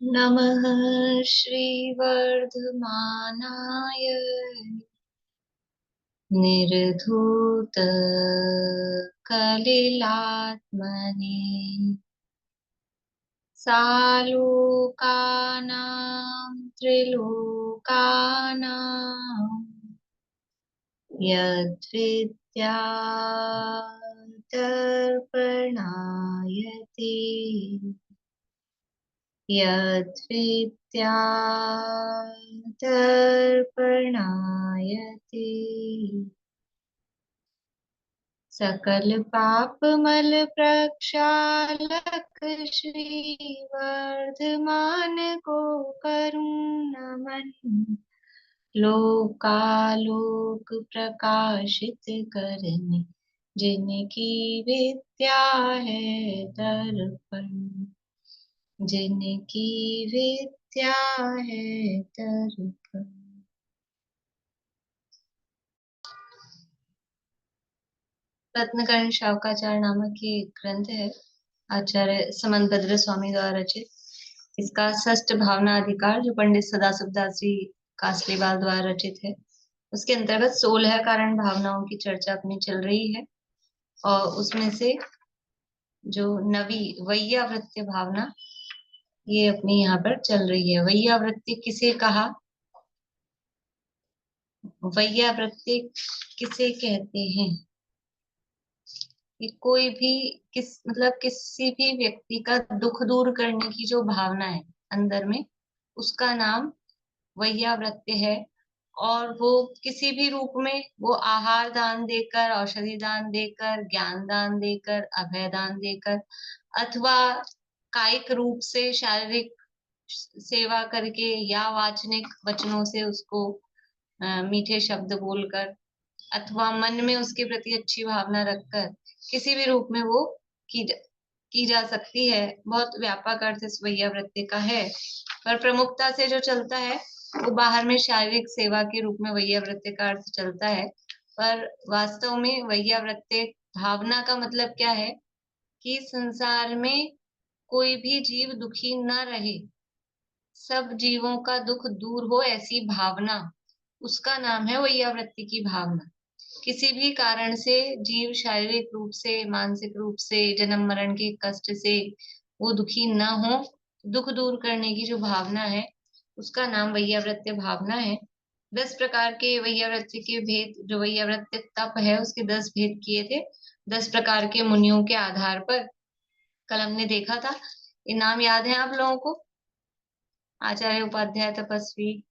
नमः श्रीवर्धमानाय निर्धूतकलिलात्मने सालोकानां त्रिलोकानां यद्विद्यादर्पणायते यद्विद्यादर्पणायते सकल पाप मल प्रक्षालक श्री वर्धमान को करुण नमन लोकालोक प्रकाशित करने जिनकी विद्या है दर्पण जिनकी विद्या है दर्पण। रत्नकर्ण शावकाचार्य नामक ये ग्रंथ है, आचार्य समंतभद्र स्वामी द्वारा रचित। इसका षष्ठ भावना अधिकार जो पंडित सदाशिव दास जी कासलीवाल द्वारा रचित है, उसके अंतर्गत 16 कारण भावनाओं की चर्चा अपनी चल रही है। और उसमें से जो नवी वैयावृत्य भावना ये अपनी यहाँ पर चल रही है। वैयावृत्य किसे कहा, वैयावृत्य किसे कहते हैं? कि कोई भी मतलब किसी भी व्यक्ति का दुख दूर करने की जो भावना है अंदर में, उसका नाम वैयावृत्य है। और वो किसी भी रूप में, वो आहार दान देकर, औषधि दान देकर, ज्ञान दान देकर, अभय दान देकर, अथवा कायिक रूप से शारीरिक सेवा करके या वाचनिक वचनों से उसको मीठे शब्द बोलकर, अथवा मन में उसके प्रति अच्छी भावना रखकर, किसी भी रूप में वो की जा सकती है। बहुत व्यापक अर्थ इस वैयावृत्ति का है, पर प्रमुखता से जो चलता है वो बाहर में शारीरिक सेवा के रूप में वैयावृत्ति का अर्थ चलता है। पर वास्तव में वैयावृत्ति भावना का मतलब क्या है कि संसार में कोई भी जीव दुखी न रहे, सब जीवों का दुख दूर हो, ऐसी भावना, उसका नाम है वैयावृत्ति की भावना। किसी भी कारण से जीव शारीरिक रूप से, मानसिक रूप से, जन्म मरण के कष्ट से वो दुखी न हो, दुख दूर करने की जो भावना है उसका नाम वैयावृत्य भावना है। 10 प्रकार के वैयावृत्य के भेद, जो वैयावृत्य तप है उसके 10 भेद किए थे 10 प्रकार के मुनियों के आधार पर। कल हमने देखा था, ये नाम याद है आप लोगों को? आचार्य, उपाध्याय, तपस्वी।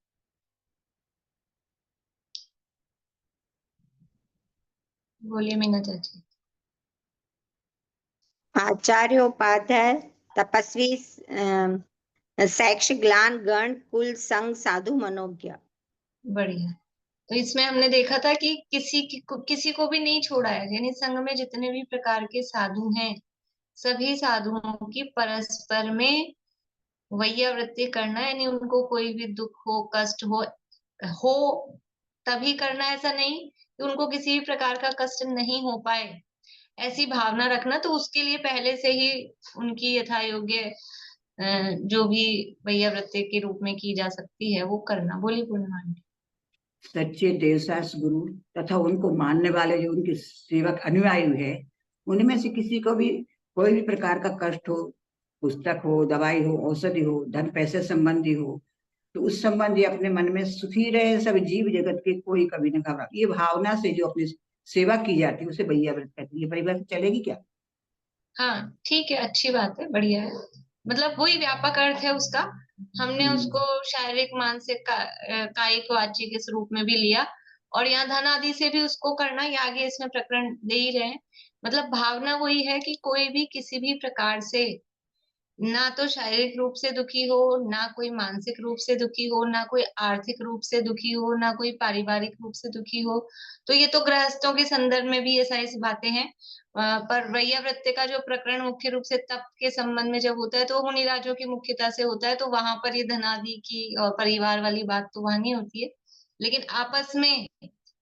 बोलिए मीना चाची। आचार्य, उपाध्याय, तपस्वी, शैक्ष, ग्लान, गण, कुल, संग, साधु, मनोज्ञ। बढ़िया। तो इसमें हमने देखा था कि किसी को भी नहीं छोड़ा है, यानी संघ में जितने भी प्रकार के साधु हैं, सभी साधुओं की परस्पर में वैयावृत्ति करना, यानी उनको कोई भी दुख हो, कष्ट हो तभी करना, ऐसा नहीं कि उनको किसी भी प्रकार का कष्ट नहीं हो पाए, ऐसी भावना रखना। तो उसके लिए पहले से ही उनकी यथा योग्य जो भी वैयावृत्ति के रूप में की जा सकती है वो करना। बोलिए पूर्णिमा आंटी। सच्चे देवदास गुरु तथा उनको मानने वाले जो उनके सेवक अनुयायी है, उनमें से किसी को भी कोई भी प्रकार का कष्ट हो, पुस्तक हो, दवाई हो, औषधि हो, धन पैसे संबंधी हो, तो उस संबंधी अपने मन में सुखी रहे सब जीव जगत के, कोई कभी न घबरा। ये भावना से जो अपनी सेवा की जाती है उसे वैयावृत कहती है। ये परिभाषा चलेगी क्या? हाँ ठीक है, अच्छी बात है, बढ़िया है। मतलब वही व्यापक अर्थ है उसका। हमने उसको शारीरिक, मानसिक, कायिक, वाचिक इस रूप में भी लिया, और यहाँ धन आदि से भी उसको करना, ये आगे इसमें प्रकरण दे ही रहे हैं। मतलब भावना वही है कि कोई भी किसी भी प्रकार से ना तो शारीरिक रूप से दुखी हो, ना कोई मानसिक रूप से दुखी हो, ना कोई आर्थिक रूप से दुखी हो, ना कोई पारिवारिक रूप से दुखी हो। तो ये तो गृहस्थों के संदर्भ में भी ये सारी सी बातें हैं। पर वैयावृत्ति का जो प्रकरण मुख्य रूप से तप के संबंध में जब होता है तो वो मुनिराजों की मुख्यता से होता है, तो वहां पर ये धनादि की और परिवार वाली बात तो वहां नहीं होती है। लेकिन आपस में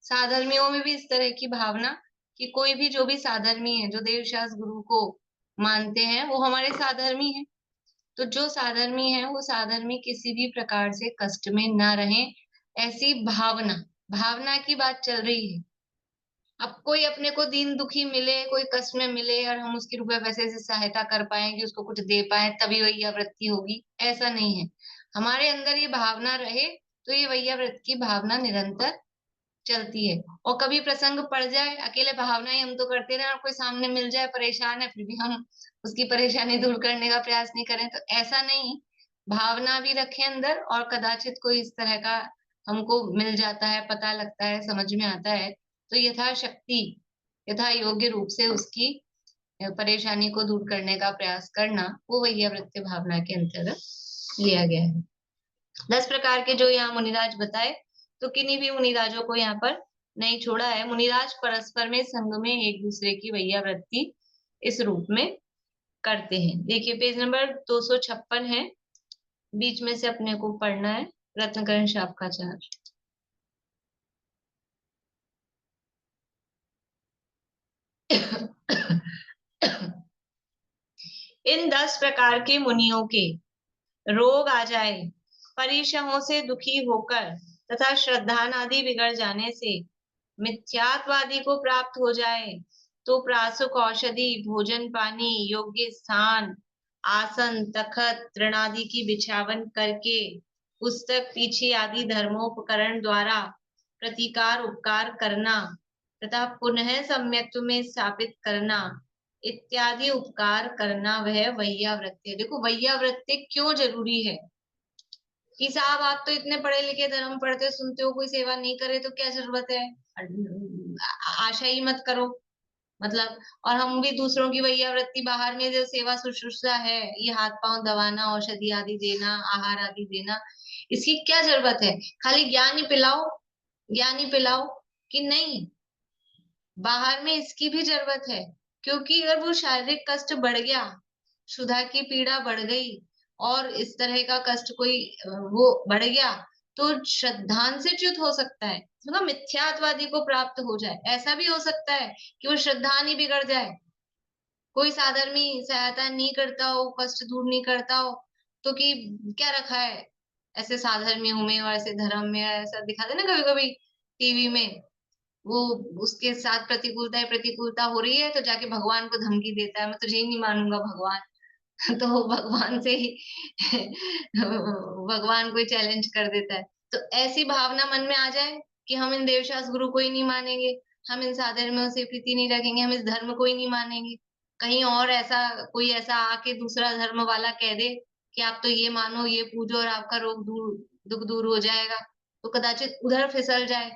साधर्मियों में भी इस तरह की भावना कि कोई भी जो भी साधर्मी है, जो देवशास्त्र गुरु को मानते हैं, वो हमारे साधर्मी हैं। तो जो साधर्मी है वो साधर्मी किसी भी प्रकार से कष्ट में ना रहे, ऐसी भावना, भावना की बात चल रही है। अब कोई अपने को दीन दुखी मिले, कोई कष्ट में मिले और हम उसकी रुपए पैसे से सहायता कर पाए कि उसको कुछ दे पाए, तभी वैयावृत्ति होगी, ऐसा नहीं है। हमारे अंदर ये भावना रहे तो ये वैयावृत्ति की भावना निरंतर चलती है। और कभी प्रसंग पड़ जाए, अकेले भावना ही हम तो करते रहे और कोई सामने मिल जाए परेशान है, फिर भी हम उसकी परेशानी दूर करने का प्रयास नहीं करें, तो ऐसा नहीं। भावना भी रखें अंदर, और कदाचित कोई इस तरह का हमको मिल जाता है, पता लगता है, समझ में आता है, तो यथाशक्ति, यथा योग्य रूप से उसकी परेशानी को दूर करने का प्रयास करना, वो वैयावृत्ति भावना के अंतर्गत लिया गया है। 10 प्रकार के जो यहाँ मुनिराज बताए, तो किन्हीं भी मुनिराजों को यहाँ पर नहीं छोड़ा है। मुनिराज परस्पर में संग में एक दूसरे की वैयावृत्ति इस रूप में करते हैं। देखिए पेज नंबर 256 है, बीच में से अपने को पढ़ना है, रत्नकरण शापकाचार्य। इन 10 प्रकार के मुनियों के रोग आ जाए, परिशहों से दुखी होकर तथा श्रद्धानादि बिगड़ जाने से मिथ्यात्वादि को प्राप्त हो जाए, तो प्रासुक औषधि, भोजन पानी, योग्य स्थान, आसन, तखत, तृणादि की बिछावन करके पुस्तक पीछे आदि धर्मोपकरण द्वारा प्रतिकार उपकार करना तथा पुनः सम्यक्त्व में स्थापित करना इत्यादि उपकार करना, वह वैयावृत्ति है। देखो वैयावृत्ति क्यों जरूरी है कि साहब आप तो इतने पढ़े लिखे, धर्म पढ़ते सुनते हो, कोई सेवा नहीं करे तो क्या जरूरत है, आशा ही मत करो। मतलब, और हम भी दूसरों की वैयावृत्ति, बाहर में जो सेवा शुश्रूषा है, ये हाथ पांव दबाना, औषधि आदि देना, आहार आदि देना, इसकी क्या जरूरत है? खाली ज्ञान ही पिलाओ, ज्ञान ही पिलाओ कि नहीं, बाहर में इसकी भी जरूरत है। क्योंकि अगर वो शारीरिक कष्ट बढ़ गया, क्षुधा की पीड़ा बढ़ गई और इस तरह का कष्ट कोई वो बढ़ गया, तो श्रद्धान से च्युत हो सकता है, तो ना मिथ्यात्वादी को प्राप्त हो जाए। ऐसा भी हो सकता है कि वो श्रद्धान ही बिगड़ जाए, कोई साधर्मी सहायता नहीं करता हो, कष्ट दूर नहीं करता हो, तो कि क्या रखा है ऐसे साधर्मियों में और ऐसे धर्म में, ऐसा दिखाते ना कभी कभी टीवी में, वो उसके साथ प्रतिकूलता प्रतिकूलता हो रही है तो जाके भगवान को धमकी देता है, मैं तुझे ही नहीं मानूंगा भगवान। तो भगवान से ही भगवान को चैलेंज कर देता है। तो ऐसी भावना मन में आ जाए कि हम इन देवशास्त्र गुरु को ही नहीं मानेंगे, हम इन साधर्मियों से प्रीति नहीं रखेंगे, हम इस धर्म को ही नहीं मानेंगे, कहीं और ऐसा कोई ऐसा आके दूसरा धर्म वाला कह दे कि आप तो ये मानो, ये पूजो और आपका रोग दूर, दुख दूर हो जाएगा, तो कदाचित उधर फिसल जाए।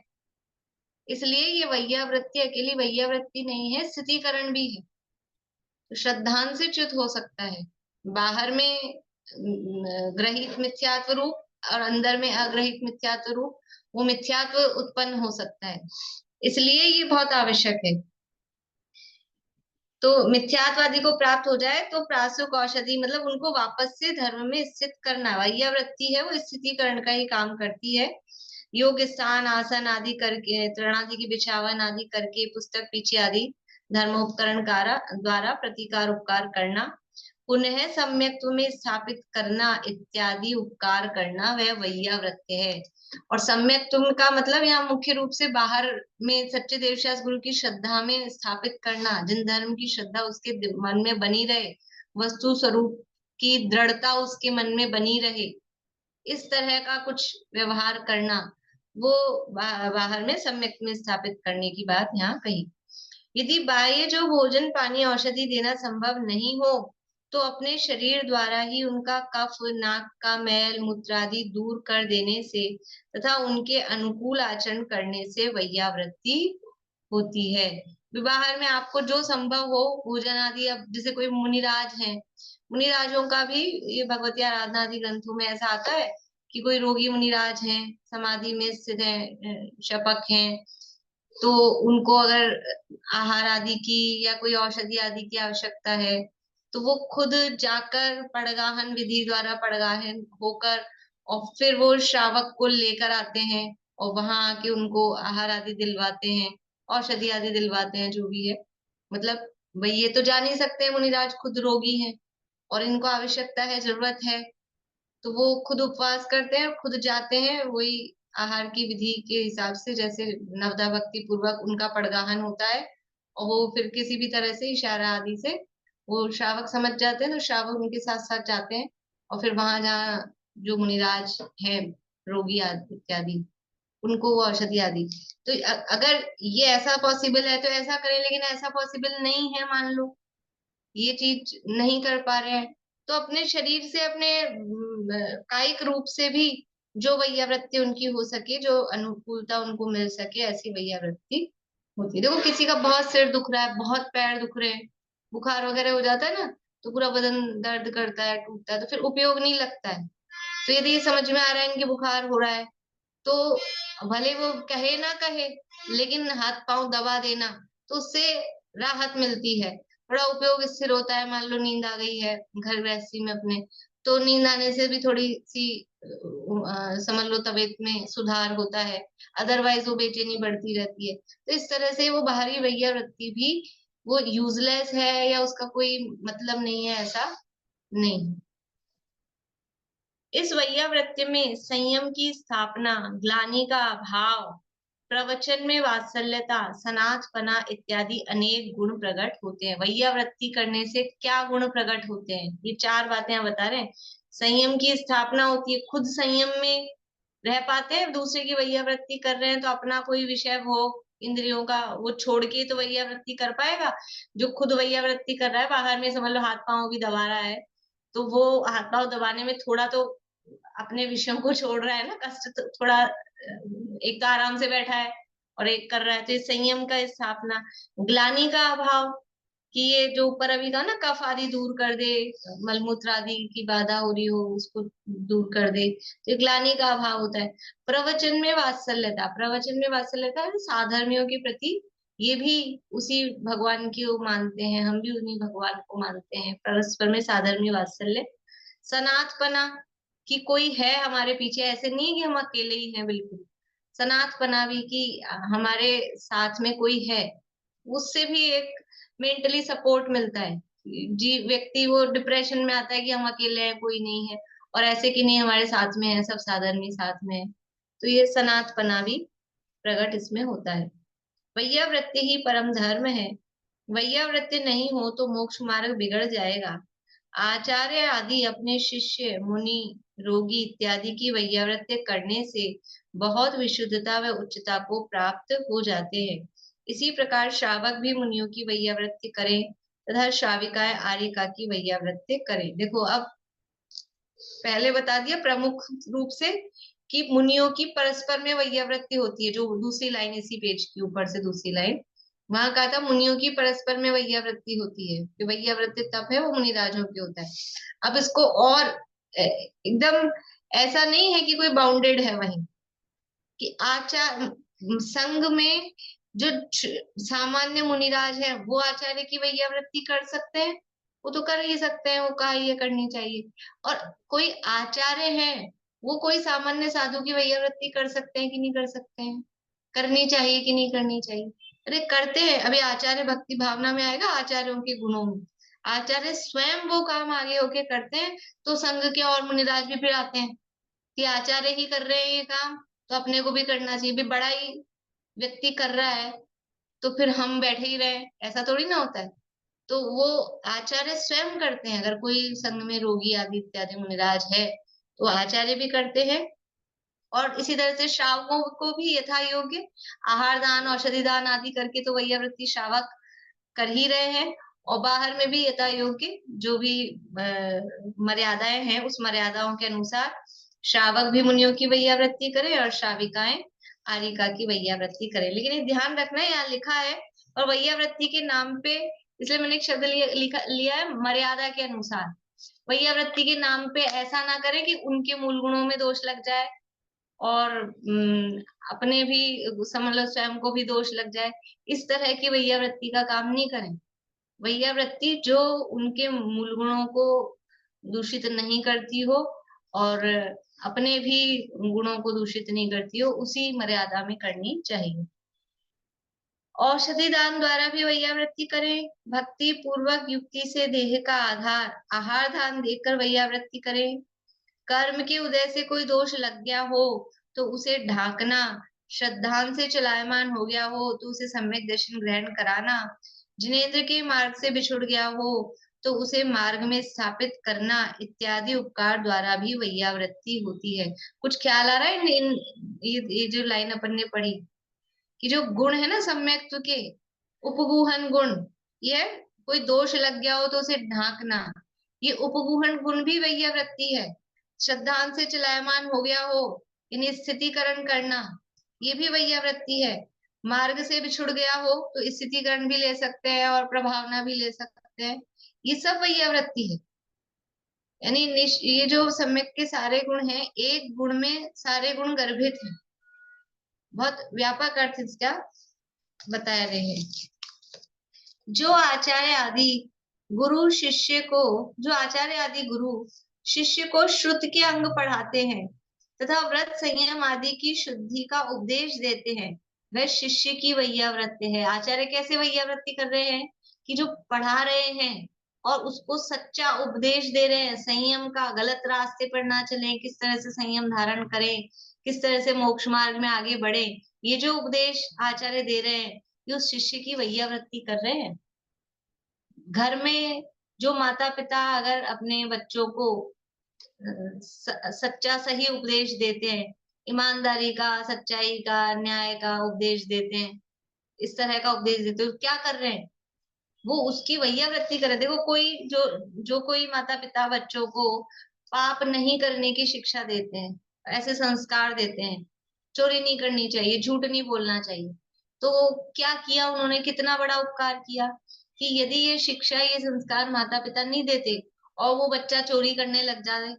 इसलिए ये वैयावृत्ति अकेली वैयावृत्ति नहीं है, स्थितिकरण भी है। तो श्रद्धान से च्युत हो सकता है, बाहर में ग्रहित मिथ्यात्व रूप और अंदर में अग्रहित मिथ्यात्व रूप, वो मिथ्यात्व उत्पन्न हो सकता है। इसलिए ये बहुत आवश्यक है। तो मिथ्यात्वादी को प्राप्त हो जाए तो प्रासुक औषधि, मतलब उनको वापस से धर्म में स्थित करना, वैयावृत्ति है वो स्थितिकरण का ही काम करती है। योग स्थान, आसन आदि करके, तृणादि की बिछावन आदि करके, पुस्तक पीछे आदि धर्मोपकरण द्वारा प्रतिकार उपकार करना, पुनः सम्यक्त्व में स्थापित करना इत्यादि उपकार करना, वह वैयावृत्ति है। और सम्यक्त्व का मतलब यहाँ मुख्य रूप से बाहर में सच्चे देवशास्त्र गुरु की श्रद्धा में स्थापित करना, जिन धर्म की श्रद्धा उसके मन में बनी रहे, वस्तु स्वरूप की दृढ़ता उसके मन में बनी रहे, इस तरह का कुछ व्यवहार करना, वो बाहर में सम्यक में स्थापित करने की बात यहाँ कही। यदि बाह्य जो भोजन पानी औषधि देना संभव नहीं हो, तो अपने शरीर द्वारा ही उनका कफ, नाक का मैल मूत्रादि दूर कर देने से तथा उनके अनुकूल आचरण करने से वैयावृत्ति होती है। विवाह में आपको जो संभव हो भोजन आदि, अब जैसे कोई मुनिराज है, मुनिराजों का भी ये भगवती आराधना आदि ग्रंथों में ऐसा आता है कि कोई रोगी मुनिराज हैं, समाधि में स्थित हैं, शपक हैं, तो उनको अगर आहार आदि की या कोई औषधि आदि की आवश्यकता है, तो वो खुद जाकर पड़गाहन विधि द्वारा पड़गाहन होकर और फिर वो श्रावक को लेकर आते हैं और वहां आके उनको आहार आदि दिलवाते हैं, औषधि आदि दिलवाते हैं, जो भी है। मतलब भाई ये तो जा नहीं सकते मुनिराज खुद रोगी हैं, और इनको आवश्यकता है, जरूरत है, तो वो खुद उपवास करते हैं, खुद जाते हैं वही आहार की विधि के हिसाब से, जैसे नवदा भक्ति पूर्वक उनका पड़गाहन होता है, और वो फिर किसी भी तरह से इशारा आदि से वो श्रावक समझ जाते हैं, तो श्रावक उनके साथ साथ जाते हैं, और फिर वहां जहाँ जो मुनिराज है, रोगी आदि इत्यादि, उनको वो औषधि आदि। तो अगर ये ऐसा पॉसिबल है तो ऐसा करें, लेकिन ऐसा पॉसिबल नहीं है, मान लो ये चीज नहीं कर पा रहे हैं, तो अपने शरीर से, अपने कायिक रूप से भी जो वैयावृत्ति उनकी हो सके, जो अनुकूलता उनको मिल सके, ऐसी वैयावृत्ति होती है। देखो किसी का बहुत सिर दुख रहा है, बहुत पैर दुख रहे हैं, बुखार वगैरह हो जाता है ना, तो पूरा बदन दर्द करता है, टूटता है, तो फिर उपयोग नहीं लगता है। तो यदि ये समझ में आ रहा है इनके बुखार हो रहा है, तो भले वो कहे ना कहे, लेकिन हाथ पांव दबा देना, तो उससे राहत मिलती है, बड़ा उपयोग स्थिर होता है। मान लो नींद आ गई है घर गृहस्थी में अपने, तो नींद आने से भी थोड़ी सी समझ लो तबीयत में सुधार होता है, अदरवाइज वो बेचैनी बढ़ती रहती है। तो इस तरह से वो बाहरी वैयावृत्ति भी वो यूजलेस है या उसका कोई मतलब नहीं है, ऐसा नहीं। इस वैयावृत्ति में संयम की स्थापना, ग्लानि का अभाव, प्रवचन में वात्सल्यता, सनाथपना इत्यादि अनेक गुण प्रकट होते हैं। वैयावृत्ति करने से क्या गुण प्रकट होते हैं, ये 4 बातें हम बता रहे हैं। संयम की स्थापना होती है, खुद संयम में रह पाते हैं, दूसरे की वैयावृत्ति कर रहे हैं तो अपना कोई विषय भोग इंद्रियों का वो छोड़ के तो वैयावृत्ति कर पाएगा। जो खुद वैयावृत्ति कर रहा है, बाहर में समझ लो हाथ पांव भी दबा रहा है, तो वो हाथ पांव दबाने में थोड़ा तो अपने विषयों को छोड़ रहा है ना, कष्ट तो थोड़ा, एक तो आराम से बैठा है और एक कर रहा है, तो ये संयम का स्थापना। ग्लानि का अभाव, कि ये जो ऊपर अभी कहा ना, कफ आदि दूर कर दे, मलमूत्र आदि की बाधा हो रही हो उसको दूर कर दे, तो ये ग्लानि का अभाव होता है। प्रवचन में वात्सल्यता, प्रवचन में वात्सल्यता साधर्मियों के प्रति, ये भी उसी भगवान की वो मानते हैं, हम भी उन्हीं भगवान को मानते हैं, परस्पर में साधर्म्य वात्सल्य। सनातपना, कि कोई है हमारे पीछे, ऐसे नहीं कि हम अकेले ही हैं, बिल्कुल। सनातपना भी, कि हमारे साथ में कोई है, उससे भी एक मेंटली सपोर्ट मिलता है। जी, व्यक्ति वो डिप्रेशन में आता है कि हम अकेले हैं, कोई नहीं है, और ऐसे कि नहीं हमारे साथ में है, सब साधन में साथ में है, तो ये सनातपना भी प्रकट इसमें होता है। वैयावृत्ति ही परम धर्म है, वैयावृत्ति नहीं हो तो मोक्ष मार्ग बिगड़ जाएगा। आचार्य आदि अपने शिष्य, मुनि, रोगी इत्यादि की वैयावृत्ति करने से बहुत विशुद्धता व उच्चता को प्राप्त हो जाते हैं। इसी प्रकार श्रावक भी मुनियों की वैयावृत्ति करें तथा श्राविकाएं आर्यिका की वैयावृत्ति करें। देखो अब पहले बता दिया प्रमुख रूप से कि मुनियों की परस्पर में वैयावृत्ति होती है, जो दूसरी लाइन इसी पेज की ऊपर से दूसरी लाइन, वहां कहा था मुनियों की परस्पर में वैयावृत्ति होती है, कि वैयावृत्ति तब है वो मुनिराजों की होता है। अब इसको और एकदम ऐसा नहीं है कि कोई बाउंडेड है वहीं, कि आचार संघ में जो सामान्य मुनिराज है वो आचार्य की वैयावृत्ति कर सकते हैं, वो तो कर ही सकते हैं, वो कहा ये करनी चाहिए। और कोई आचार्य है वो कोई सामान्य साधु की वैयावृत्ति कर सकते हैं कि नहीं कर सकते हैं, करनी चाहिए कि नहीं करनी चाहिए? अरे करते हैं। अभी आचार्य भक्ति भावना में आएगा, आचार्यों के गुणों में, आचार्य स्वयं वो काम आगे होके करते हैं, तो संघ के और मुनिराज भी फिर आते हैं कि आचार्य ही कर रहे हैं ये काम, तो अपने को भी करना चाहिए। भी बड़ा ही व्यक्ति कर रहा है तो फिर हम बैठे ही रहे, ऐसा थोड़ी ना होता है। तो वो आचार्य स्वयं करते हैं, अगर कोई संघ में रोगी आदि इत्यादि मुनिराज है तो आचार्य भी करते हैं। और इसी तरह से श्रावकों को भी यथा योग्य आहार दान, औषधि दान आदि करके तो वैयावृत्ति श्रावक कर ही रहे हैं, और बाहर में भी यथा योग्य जो भी मर्यादाएं हैं, उस मर्यादाओं के अनुसार श्रावक भी मुनियों की वैयावृत्ति करे और श्राविकाएं आर्यिका की वैयावृत्ति करे। लेकिन ये ध्यान रखना है, यहाँ लिखा है और वैयावृत्ति के नाम पे, इसलिए मैंने एक शब्द लिया है मर्यादा के अनुसार। वैयावृत्ति के नाम पे ऐसा ना करें कि उनके मूल गुणों में दोष लग जाए और अपने भी समझ लो स्वयं को भी दोष लग जाए, इस तरह की वैयावृत्ति का काम नहीं करें। वैयावृत्ति जो उनके मूल गुणों को दूषित नहीं करती हो और अपने भी गुणों को दूषित नहीं करती हो, उसी मर्यादा में करनी चाहिए। औषधि दान द्वारा भी वैयावृत्ति करें, भक्ति पूर्वक युक्ति से देह का आधार आहार दान देकर वैयावृत्ति करें, कर्म के उदय से कोई दोष लग गया हो तो उसे ढाकना, श्रद्धान से चलायमान हो गया हो तो उसे सम्यक दर्शन ग्रहण कराना, जिनेंद्र के मार्ग से बिछुड़ गया हो तो उसे मार्ग में स्थापित करना इत्यादि उपकार द्वारा भी वैयावृत्ति होती है। कुछ ख्याल आ रहा है ये जो लाइन अपन ने पढ़ी कि जो गुण है ना सम्यक्त्व के, उपगूहन गुण, ये कोई दोष लग गया हो तो उसे ढांकना, ये उपगूहन गुण भी वैयावृत्ति है। श्रद्धान से चलायमान हो गया हो यानी स्थितिकरण करना, ये भी वैयावृत्ति है। मार्ग से बिछुड़ गया हो तो स्थितिकरण भी ले सकते हैं और प्रभावना भी ले सकते हैं, ये सब वैयावृत्ति है। यानी ये जो सम्यक के सारे गुण हैं, एक गुण में सारे गुण गर्भित हैं। बहुत व्यापक अर्थ इसका बताया रहे हैं। जो आचार्य आदि गुरु शिष्य को श्रुत के अंग पढ़ाते हैं तथा व्रत संयम आदि की शुद्धि का उपदेश देते हैं, वह शिष्य की वैयावृत्ति है। आचार्य कैसे वैयावृत्ति कर रहे हैं कि जो पढ़ा रहे हैं और उसको सच्चा उपदेश दे रहे हैं, संयम का, गलत रास्ते पर ना चलें, किस तरह से संयम धारण करें, किस तरह से मोक्ष मार्ग में आगे बढ़े, ये जो उपदेश आचार्य दे रहे हैं ये उस शिष्य की वैयावृत्ति कर रहे हैं। घर में जो माता पिता अगर अपने बच्चों को सच्चा सही उपदेश देते हैं, ईमानदारी का, सच्चाई का, न्याय का उपदेश देते हैं, इस तरह का उपदेश देते हैं, क्या कर रहे हैं, वो उसकी वैयावृत्ति कर रहे हैं। देखो कोई कोई माता पिता बच्चों को पाप नहीं करने की शिक्षा देते हैं, ऐसे संस्कार देते हैं, चोरी नहीं करनी चाहिए, झूठ नहीं बोलना चाहिए, तो क्या किया उन्होंने, कितना बड़ा उपकार किया कि यदि ये शिक्षा, ये संस्कार माता पिता नहीं देते और वो बच्चा चोरी करने लग जाए।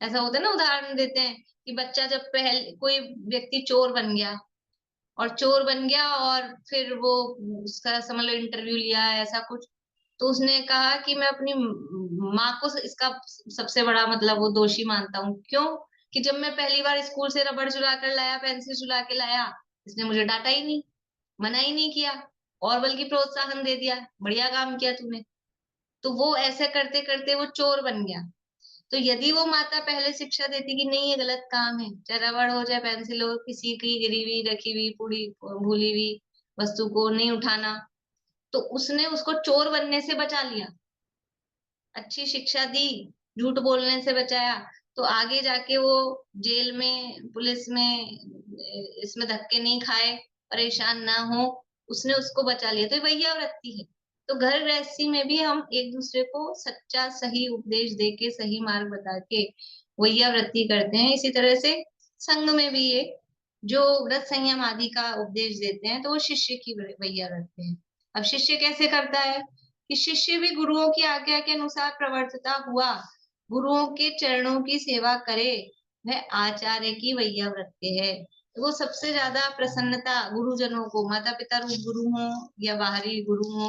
ऐसा होता है ना, उदाहरण देते हैं कि बच्चा जब पहले कोई व्यक्ति चोर बन गया और फिर वो उसका समझ लो इंटरव्यू लिया है ऐसा कुछ, तो उसने कहा कि मैं अपनी माँ को इसका सबसे बड़ा मतलब वो दोषी मानता हूँ। क्यों? कि जब मैं पहली बार स्कूल से रबड़ चुरा कर लाया, पेंसिल चुरा के लाया, इसने मुझे डांटा ही नहीं, मना ही नहीं किया और बल्कि प्रोत्साहन दे दिया, बढ़िया काम किया तूने। तो वो ऐसे करते करते वो चोर बन गया। तो यदि वो माता पहले शिक्षा देती कि नहीं ये गलत काम है, चाहे रबड़ हो चाहे पेंसिल हो, किसी की गिरी हुई, रखी हुई, पूरी भूली हुई वस्तु को नहीं उठाना, तो उसने उसको चोर बनने से बचा लिया, अच्छी शिक्षा दी, झूठ बोलने से बचाया, तो आगे जाके वो जेल में, पुलिस में, इसमें धक्के नहीं खाए, परेशान ना हो, उसने उसको बचा लिया। तो वैयावृत्ति है। तो घर गृहस्थी में भी हम एक दूसरे को सच्चा सही उपदेश दे के, सही मार्ग बता के वैयावृत्ति करते हैं। इसी तरह से संघ में भी ये जो व्रत संयम आदि का उपदेश देते हैं तो वो शिष्य की वैयावृत्ति है। अब शिष्य कैसे करता है कि शिष्य भी गुरुओं की आज्ञा के अनुसार प्रवर्तता हुआ गुरुओं के चरणों की सेवा करे, वह आचार्य की वैयावृत्ति है। तो वो सबसे ज्यादा प्रसन्नता गुरुजनों को, माता पिता रूप गुरु हो या बाहरी गुरु हो,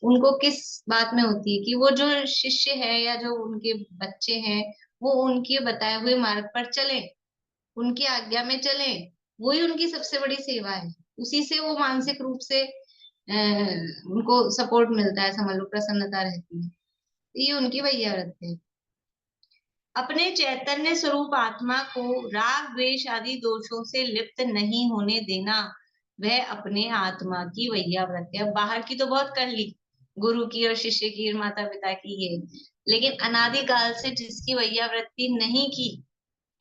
उनको किस बात में होती है कि वो जो शिष्य है या जो उनके बच्चे हैं वो उनके बताए हुए मार्ग पर चले, उनकी आज्ञा में चले, वही उनकी सबसे बड़ी सेवा है। उसी से वो मानसिक रूप से उनको सपोर्ट मिलता है, समझ लो प्रसन्नता रहती है। ये उनकी वैयावृत्ति है। अपने चैतन्य स्वरूप आत्मा को राग द्वेष आदि दोषों से लिप्त नहीं होने देना, वह अपने आत्मा की वैयावृत्ति है। बाहर की तो बहुत कर ली, गुरु की और शिष्य की, माता पिता की, ये, लेकिन अनादिकाल से जिसकी वैयावृत्ति नहीं की,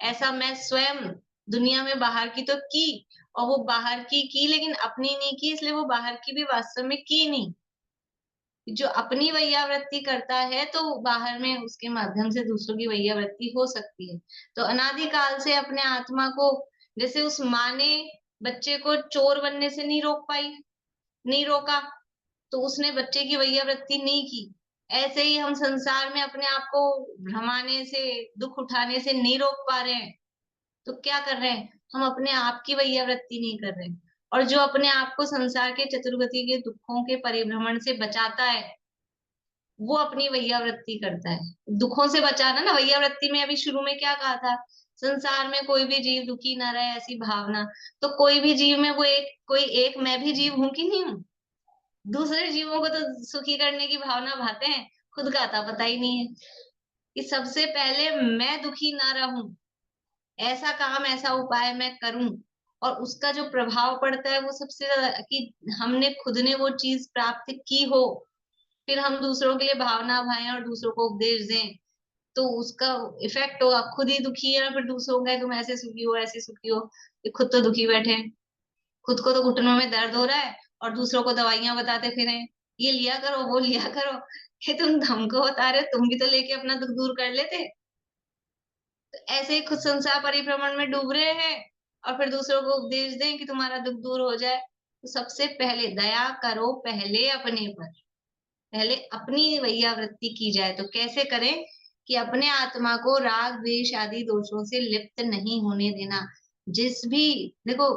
ऐसा मैं स्वयं दुनिया में बाहर की तो की, और वो बाहर की लेकिन अपनी नहीं की, इसलिए वो बाहर की भी वास्तव में की नहीं। जो अपनी वैयावृत्ति करता है तो बाहर में उसके माध्यम से दूसरों की वैयावृत्ति हो सकती है। तो अनादिकाल से अपने आत्मा को, जैसे उस माँ ने बच्चे को चोर बनने से नहीं रोक पाई, नहीं रोका, तो उसने बच्चे की वैयावृत्ति नहीं की। ऐसे ही हम संसार में अपने आप को भ्रमाने से, दुख उठाने से नहीं रोक पा रहे हैं, तो क्या कर रहे हैं, हम अपने आप की वैयावृत्ति नहीं कर रहे। और जो अपने आप को संसार के चतुर्गति के दुखों के परिभ्रमण से बचाता है वो अपनी वैयावृत्ति करता है। दुखों से बचाना ना, वैयावृत्ति में अभी शुरू में क्या कहा था, संसार में कोई भी जीव दुखी ना रहे, ऐसी भावना। तो कोई भी जीव में वो कोई एक मैं भी जीव हूं कि नहीं हूं? दूसरे जीवों को तो सुखी करने की भावना भाते हैं, खुद का आता पता ही नहीं है कि सबसे पहले मैं दुखी ना रहूं, ऐसा काम ऐसा उपाय मैं करूं, और उसका जो प्रभाव पड़ता है वो सबसे ज्यादा कि हमने खुद ने वो चीज प्राप्त की हो, फिर हम दूसरों के लिए भावना भाएं और दूसरों को उपदेश दें, तो उसका इफेक्ट होगा। खुद ही दुखी है, फिर दूसरों का तुम ऐसे सुखी हो ऐसे सुखी हो, ये खुद तो दुखी बैठे हैं, खुद को तो घुटनों में दर्द हो रहा है और दूसरों को दवाइयां बताते फिरे, ये लिया करो वो लिया करो, कि तुम हमको बता रहे हो, तुम भी तो लेके अपना दुख दूर कर लेते। तो ऐसे ही खुद संसार परिभ्रमण में डूब रहे हैं और फिर दूसरों को उपदेश दें कि तुम्हारा दुख दूर हो जाए। तो सबसे पहले दया करो, पहले अपने पर, पहले अपनी वैयावृत्ति की जाए। तो कैसे करें कि अपने आत्मा को राग द्वेष आदि दोषों से लिप्त नहीं होने देना। जिस भी देखो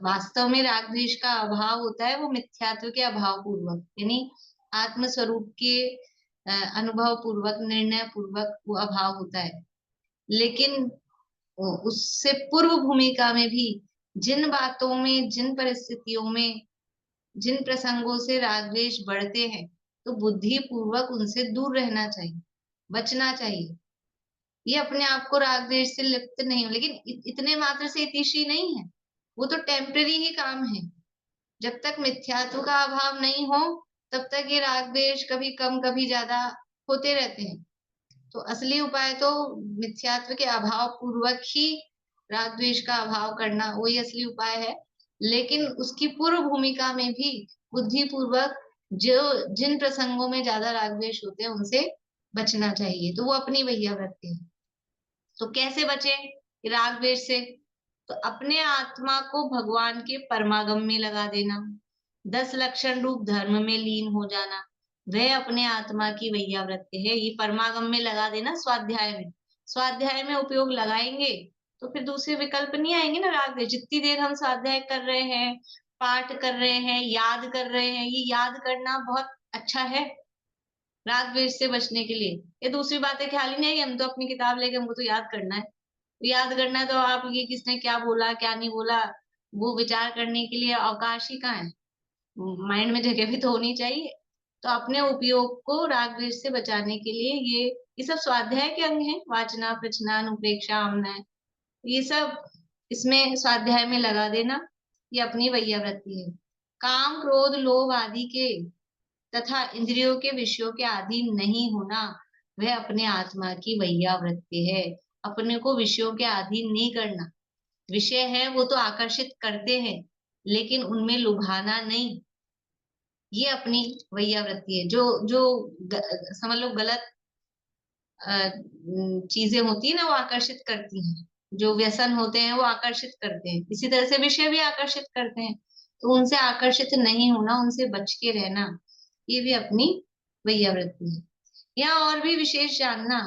वास्तव में राग द्वेष का अभाव होता है वो मिथ्यात्व के अभाव पूर्वक, यानी आत्म स्वरूप के अनुभव पूर्वक, निर्णय पूर्वक वो अभाव होता है। लेकिन उससे पूर्व भूमिका में भी जिन बातों में, जिन परिस्थितियों में, जिन प्रसंगों से राग द्वेष बढ़ते हैं, तो बुद्धि पूर्वक उनसे दूर रहना चाहिए, बचना चाहिए। ये अपने आप को राग द्वेष से लिप्त नहीं हो, लेकिन इतने मात्र से इतिश्री नहीं है, वो तो टेम्पररी ही काम है। जब तक मिथ्यात्व का अभाव नहीं हो तब तक ये राग द्वेष कभी कम कभी ज्यादा होते रहते हैं। तो असली उपाय तो मिथ्यात्व के अभाव पूर्वक ही राग द्वेष का अभाव करना, वही असली उपाय है। लेकिन उसकी पूर्व भूमिका में भी बुद्धि पूर्वक जो जिन प्रसंगों में ज्यादा राग द्वेष होते हैं उनसे बचना चाहिए। तो वो अपनी वैयावृत्ति है। तो कैसे बचे राग द्वेष से? तो अपने आत्मा को भगवान के परमागम में लगा देना, 10 लक्षण रूप धर्म में लीन हो जाना, वह अपने आत्मा की वैयावृत्ति है। ये परमागम में लगा देना, स्वाध्याय में, स्वाध्याय में उपयोग लगाएंगे तो फिर दूसरे विकल्प नहीं आएंगे ना राग द्वेष। जितनी देर हम स्वाध्याय कर रहे हैं, पाठ कर रहे हैं, याद कर रहे हैं, ये याद करना बहुत अच्छा है राग द्वेष से बचने के लिए। ये दूसरी बातें ख्याल ही नहीं है, हम तो अपनी किताब लेके हमको तो याद करना है। याद करना है तो आप ये किसने क्या बोला क्या नहीं बोला, वो विचार करने के लिए अवकाश ही कहाँ है, माइंड में जगह भी तो होनी चाहिए। तो अपने उपयोग को राग द्वेष से बचाने के लिए ये सब स्वाध्याय के अंग हैं, वाचना प्रचना अनुप्रेक्षा आमना, ये सब इसमें स्वाध्याय में लगा देना, ये अपनी वैयावृत्ति है। काम क्रोध लोभ आदि के तथा इंद्रियों के विषयों के अधीन नहीं होना, वह अपने आत्मा की वैयावृत्ति है। अपने को विषयों के अधीन नहीं करना, विषय है वो तो आकर्षित करते हैं लेकिन उनमें लुभाना नहीं, ये अपनी वैयावृत्ति है। जो जो समझ लो गलत चीजें होती है ना वो आकर्षित करती हैं, जो व्यसन होते हैं वो आकर्षित करते हैं, इसी तरह से विषय भी आकर्षित करते हैं। तो उनसे आकर्षित नहीं होना, उनसे बच के रहना, ये भी अपनी वैयावृत्ति है। यहाँ और भी विशेष जानना,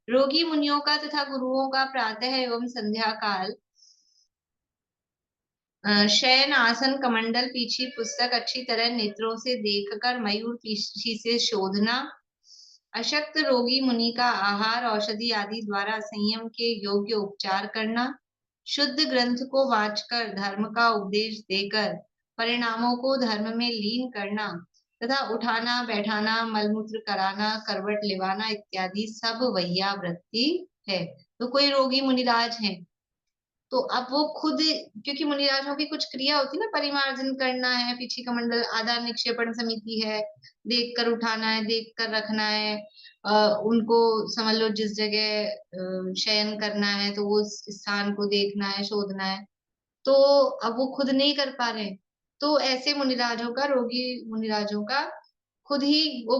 रोगी मुनियों का तथा गुरुओं का प्रातः एवं संध्या काल शयन आसन कमंडल पीछी पुस्तक अच्छी तरह नेत्रों से देखकर मयूर पीछी से शोधना, अशक्त रोगी मुनि का आहार औषधि आदि द्वारा संयम के योग्य उपचार करना, शुद्ध ग्रंथ को वाचकर धर्म का उपदेश देकर परिणामों को धर्म में लीन करना तथा उठाना बैठाना मलमूत्र कराना करवट लेवाना इत्यादि सब वैयावृत्ति है। तो कोई रोगी मुनिराज है तो अब वो खुद, क्योंकि मुनिराजों की कुछ क्रिया होती है ना, परिमार्जन करना है, पीछे कमंडल आधार निक्षेपण समिति है, देख कर उठाना है, देख कर रखना है, उनको समझ लो जिस जगह शयन करना है तो वो स्थान को देखना है, शोधना है। तो अब वो खुद नहीं कर पा रहे, तो ऐसे मुनिराजों का, रोगी मुनिराजों का खुद ही वो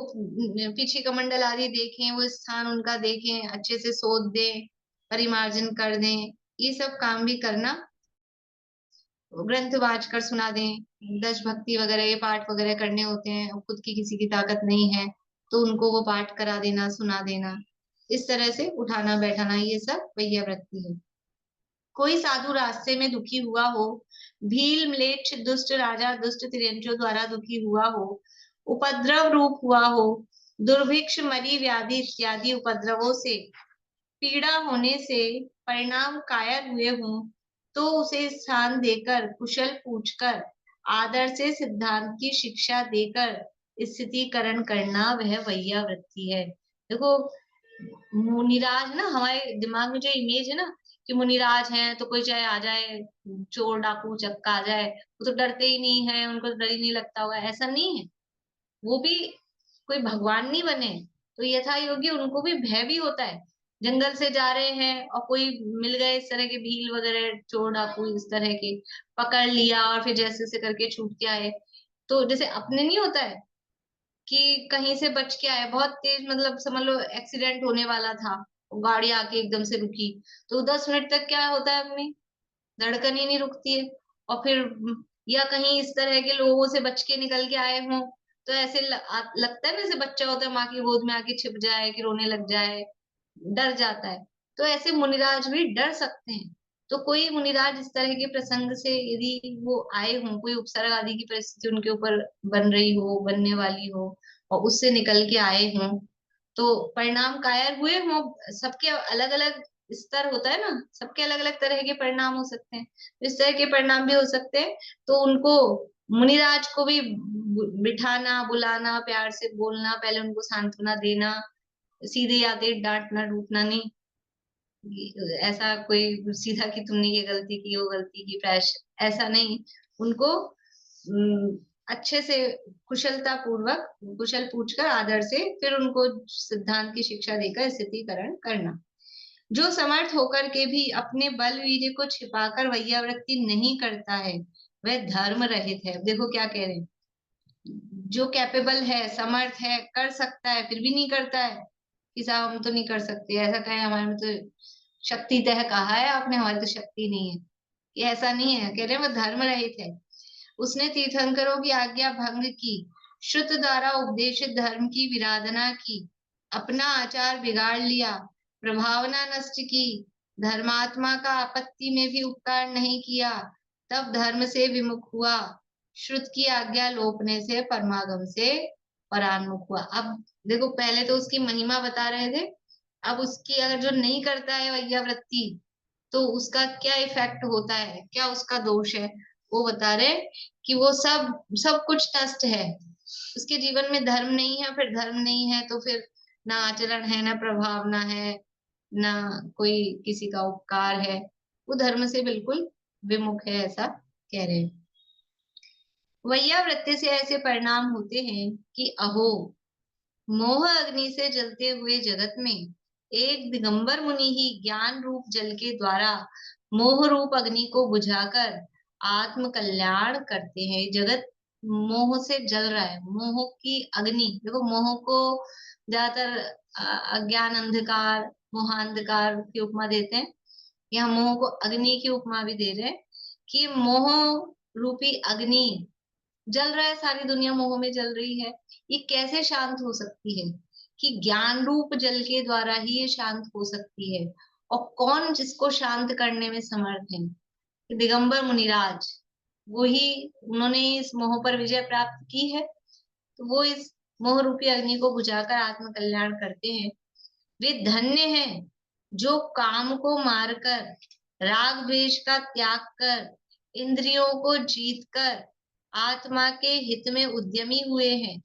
पीछे कमंडल आदि देखें, वो स्थान उनका देखें, अच्छे से शोध दें, परिमार्जन कर दें, ये सब काम भी करना, ग्रंथ वाच कर सुना दें, दश भक्ति वगैरह ये पाठ वगैरह करने होते हैं, खुद की किसी की ताकत नहीं है तो उनको वो पाठ करा देना, सुना देना, इस तरह से उठाना बैठाना, ये सब वैयावृत्ति है। कोई साधु रास्ते में दुखी हुआ हो, भील म्लेच्छ दुष्ट राजा दुष्ट तिर्यंचों द्वारा दुखी हुआ हो, उपद्रव रूप हुआ हो, दुर्भिक्ष मरी व्याधि इत्यादि उपद्रवों से पीड़ा होने से परिणाम कायर हुए हों तो उसे स्थान देकर कुशल पूछकर आदर से सिद्धांत की शिक्षा देकर स्थितिकरण करना वह वैयावृत्ति है। देखो, मुनिराज ना, हमारे दिमाग में जो इमेज है ना कि मुनिराज हैं तो कोई चाहे आ जाए, चोर डाकू चक्का आ जाए, वो तो डरते ही नहीं है, उनको तो डर ही नहीं लगता होगा, ऐसा नहीं है। वो भी कोई भगवान नहीं बने, तो यथा योगी उनको भी भय भी होता है। जंगल से जा रहे हैं और कोई मिल गए इस तरह के भील वगैरह, चोर डाकू इस तरह के, पकड़ लिया और फिर जैसे से करके छूट के आए, तो जैसे अपने नहीं होता है कि कहीं से बच के आए, बहुत तेज, मतलब समझ लो एक्सीडेंट होने वाला था, गाड़ी आके एकदम से रुकी, तो 10 मिनट तक क्या होता है, अपनी धड़कन ही नहीं रुकती है। और फिर या कहीं इस तरह के लोगों से बच के निकल के आए हों, तो ऐसे लगता है ना, जैसे बच्चा होता है माँ की गोद में आके छिप जाए कि रोने लग जाए, डर जाता है। तो ऐसे मुनिराज भी डर सकते हैं। तो कोई मुनिराज इस तरह के प्रसंग से यदि वो आए हों, कोई उपसर्ग आदि की परिस्थिति उनके ऊपर बन रही हो, बनने वाली हो, और उससे निकल के आए हों, तो परिणाम कायर हुए हों। सबके अलग अलग स्तर होता है ना, सबके अलग अलग तरह के परिणाम हो सकते हैं, तो इस तरह के परिणाम भी हो सकते हैं। तो उनको, मुनिराज को भी बिठाना, बुलाना, प्यार से बोलना, पहले उनको सांत्वना देना, सीधे आते डांटना डूटना नहीं, ऐसा कोई सीधा कि तुमने ये गलती की, वो गलती की, ऐसा नहीं। उनको अच्छे से कुशलता पूर्वक कुशल पूछकर आदर से फिर उनको सिद्धांत की शिक्षा देकर स्थितिकरण करना। जो समर्थ होकर के भी अपने बल वीर्य को छिपाकर वैयावृत्ति नहीं करता है वह धर्म रहित है। देखो क्या कह रहे हैं, जो कैपेबल है, समर्थ है, कर सकता है, फिर भी नहीं करता है कि साहब हम तो नहीं कर सकते, ऐसा कहे हमारे में तो शक्ति तह कहा है आपने, हमारी तो शक्ति नहीं है, ये ऐसा नहीं है। कह रहे हैं वह धर्म रहित है। उसने तीर्थंकरों की आज्ञा भंग की, श्रुत द्वारा उपदेशित धर्म की विराधना की, अपना आचार बिगाड़ लिया, प्रभावना नष्ट की, धर्मात्मा का आपत्ति में भी उपकार नहीं किया, तब धर्म से विमुख हुआ, श्रुत की आज्ञा लोपने से परमागम से परान्मुख हुआ। अब देखो, पहले तो उसकी महिमा बता रहे थे, अब उसकी अगर जो नहीं करता है वैयावृत्ति, तो उसका क्या इफेक्ट होता है, क्या उसका दोष है, वो बता रहे कि वो सब सब कुछ नष्ट है। उसके जीवन में धर्म नहीं है, फिर धर्म नहीं है तो फिर ना आचरण है, ना प्रभावना है, ना कोई किसी का उपकार है, वो धर्म से बिल्कुल विमुख है, ऐसा कह रहे हैं। वैयावृत्ति से ऐसे परिणाम होते हैं कि अहो, मोह अग्नि से जलते हुए जगत में एक दिगंबर मुनि ही ज्ञान रूप जल के द्वारा मोह रूप अग्नि को बुझाकर आत्म कल्याण करते हैं। जगत मोह से जल रहा है, मोह की अग्नि, देखो मोह को ज्यादातर अज्ञान अंधकार, मोहांधकार की उपमा देते हैं, यहाँ मोह को अग्नि की उपमा भी दे रहे हैं कि मोह रूपी अग्नि जल रहा है, सारी दुनिया मोह में जल रही है। ये कैसे शांत हो सकती है, कि ज्ञान रूप जल के द्वारा ही ये शांत हो सकती है। और कौन जिसको शांत करने में समर्थ है, कि दिगंबर मुनिराज, वो ही, उन्होंने इस मोह पर विजय प्राप्त की है, तो वो इस मोह रूपी अग्नि को बुझाकर आत्म कल्याण करते हैं। वे धन्य हैं जो काम को मारकर, राग द्वेष का त्याग कर, इंद्रियों को जीतकर आत्मा के हित में उद्यमी हुए हैं।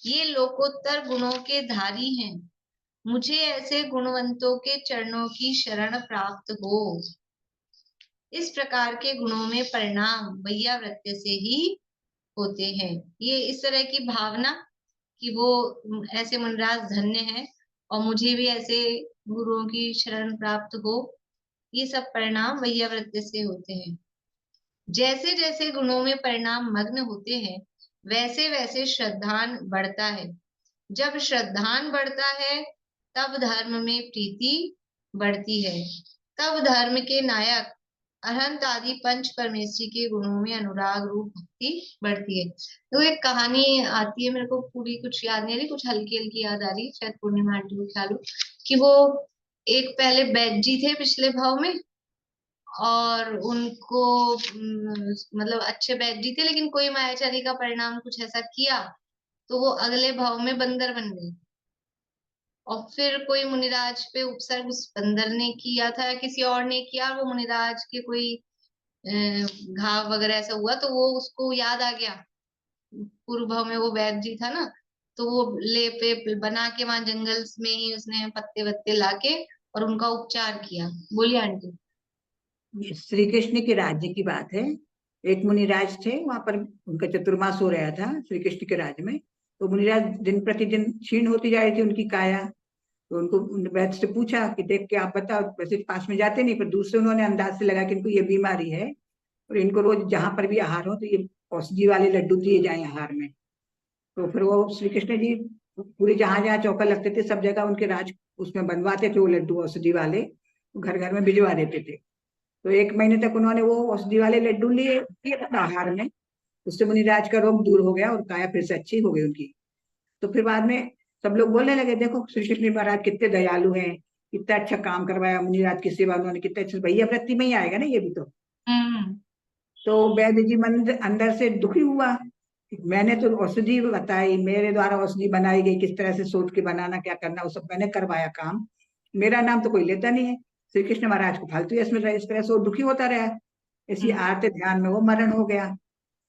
ये लोकोत्तर गुणों के धारी हैं। मुझे ऐसे गुणवंतों के चरणों की शरण प्राप्त हो। इस प्रकार के गुणों में परिणाम वैयावृत्ति से ही होते हैं। ये इस तरह की भावना कि वो ऐसे मुनिराज धन्य है और मुझे भी ऐसे गुरुओं की शरण प्राप्त हो, ये सब परिणाम वैयावृत्ति से होते हैं। जैसे जैसे गुणों में परिणाम मग्न होते हैं वैसे वैसे श्रद्धान बढ़ता है। जब श्रद्धान बढ़ता है तब धर्म में प्रीति बढ़ती है, तब धर्म के नायक अनंत आदि पंच परमेश्वरी के गुणों में अनुराग रूप भक्ति बढ़ती है। तो एक कहानी आती है, मेरे को पूरी कुछ याद नहीं आ रही, कुछ हल्की हल्की याद आ रही है, शायद पूर्णिमा आंटी को ख्याल हो, कि वो एक पहले बैद जी थे पिछले भाव में, और उनको मतलब अच्छे बैद जी थे, लेकिन कोई मायाचारी का परिणाम कुछ ऐसा किया तो वो अगले भाव में बंदर बन गए। और फिर कोई मुनिराज पे उपसर्ग उस बंदर ने किया था या किसी और ने किया, वो मुनिराज के कोई घाव वगैरह ऐसा हुआ, तो वो उसको याद आ गया, पूर्व भाव में वो वैद्य जी था ना, तो वो लेपे बना के वहां जंगल में ही उसने पत्ते वत्ते लाके और उनका उपचार किया। बोलिए आंटी। ये श्री कृष्ण के राज्य की बात है। एक मुनिराज थे, वहां पर उनका चतुर्मास हो रहा था श्री कृष्ण के राज्य में। तो मुनिराज दिन प्रतिदिन क्षीण होती जा रही थी उनकी काया। तो उनको वैद्य से पूछा कि देख के आप बताओ, वैसे पास में जाते नहीं, पर दूसरे उन्होंने अंदाज से लगा कि इनको ये बीमारी है और इनको रोज जहां पर भी आहार हो तो ये औषधि वाले लड्डू दिए जाए आहार में। तो फिर वो श्री कृष्ण जी पूरे जहां जहां चौका लगते थे सब जगह उनके राज उसमें बनवाते थे, वो लड्डू औषधि वाले घर घर में भिजवा देते थे। तो 1 महीने तक उन्होंने वो औषधि वाले लड्डू लिए दिए थे आहार में। उससे मुनिराज का रोग दूर हो गया और काया फिर से अच्छी हो गई उनकी। तो फिर बाद में सब लोग बोलने लगे, देखो श्री कृष्ण महाराज कितने दयालु हैं, कितना अच्छा काम करवाया मुनिराज की सेवा उन्होंने, कितने अच्छे, भैया वृत्ति में ही आएगा ना ये भी हम्म। तो वैद्य जी मन अंदर से दुखी हुआ कि मैंने तो औषधि बताई, मेरे द्वारा औषधि बनाई गई, किस तरह से सोच के बनाना क्या करना वो सब मैंने करवाया काम, मेरा नाम तो कोई लेता नहीं है। श्री कृष्ण महाराज को फालतू इसमें इस तरह से वो दुखी होता रहा। इसी आते ध्यान में वो मरण हो गया,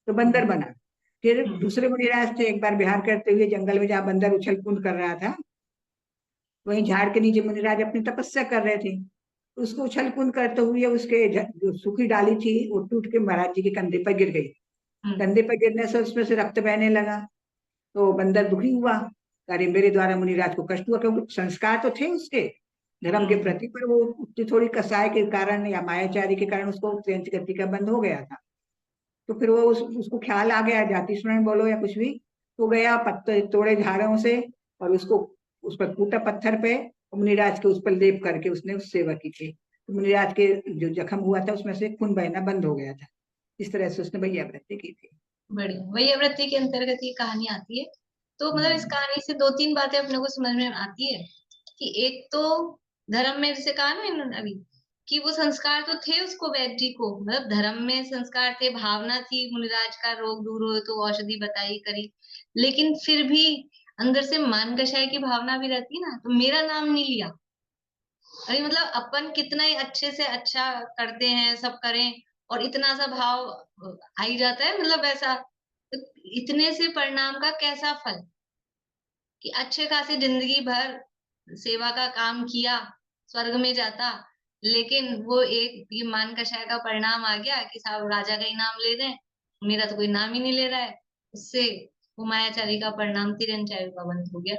तो बंदर बना। फिर दूसरे मुनिराज थे, एक बार विहार करते हुए जंगल में जहाँ बंदर उछल कूद कर रहा था, वहीं झाड़ के नीचे मुनिराज अपनी तपस्या कर रहे थे। उसको उछल कूद करते हुए उसके जो सूखी डाली थी वो टूट के महाराज जी के कंधे पर गिर गई। कंधे पर गिरने से उसमें से रक्त बहने लगा। तो बंदर दुखी हुआ, अरे मेरे द्वारा मुनिराज को कष्ट हुआ, क्योंकि संस्कार तो थे उसके धर्म के प्रति, पर वो उतनी थोड़ी कसाय के कारण या मायाचारी के कारण उसको क्लेंच गति का बंद हो गया था। तो फिर वो उसको ख्याल आ गया, जाति स्मरण बोलो या कुछ भी, तो गया पत्ते तोड़े झाड़ों से और उसको उस पर कूटा पत्थर पे, मुनिराज के उस पर लेप करके उसने उस सेवा की थी। तो मुनिराज के जो जख्म हुआ था उसमें से खून बहना बंद हो गया था। इस तरह से उसने भैया वृत्ति की थी। बढ़िया, वैयावृत्ति के अंतर्गत ये कहानी आती है। तो मतलब इस कहानी से 2-3 बातें अपने को समझ में आती है कि एक तो धर्म में, जैसे कहा ना इन्होंने अभी, कि वो संस्कार तो थे उसको, वैद्य जी को, मतलब धर्म में संस्कार थे, भावना थी मुनिराज का रोग दूर हो तो औषधि बताई करी, लेकिन फिर भी अंदर से मान कषाय की भावना भी रहती है ना, तो मेरा नाम नहीं लिया। अरे मतलब अपन कितना ही अच्छे से अच्छा करते हैं, सब करें, और इतना सा भाव आ ही जाता है, मतलब ऐसा, तो इतने से परिणाम का कैसा फल, कि अच्छे खासे जिंदगी भर सेवा का काम किया, स्वर्ग में जाता, लेकिन वो एक ये मान कषाय का परिणाम आ गया कि साहब राजा का ही नाम ले रहे हैं, मेरा तो कोई नाम ही नहीं ले रहा है। उससे वो मायाचारी का परिणाम तिरंचायु का बंद हो गया।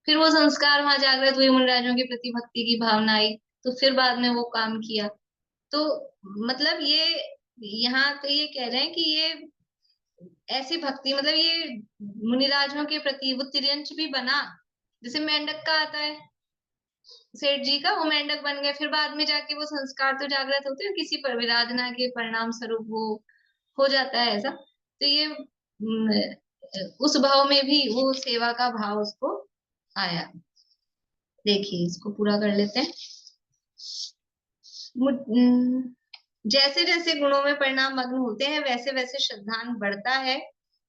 फिर वो संस्कार वहां जागृत हुए, मुनिराजों के प्रति भक्ति की भावना आई, तो फिर बाद में वो काम किया। तो मतलब ये यहाँ तो ये कह रहे हैं कि ये ऐसी भक्ति, मतलब ये मुनिराजों के प्रति वो तिर्यंच भी बना, जैसे मेंढक का आता है, सेठ जी का, वो मेंढक बन गए, फिर बाद में जाके वो संस्कार तो जागृत होते हैं, किसी पर विराधना के परिणाम स्वरूप वो हो जाता है ऐसा। तो ये उस भाव में भी वो सेवा का भाव उसको आया। देखिए इसको पूरा कर लेते हैं। जैसे जैसे गुणों में परिणाम मग्न होते हैं वैसे वैसे श्रद्धान बढ़ता है।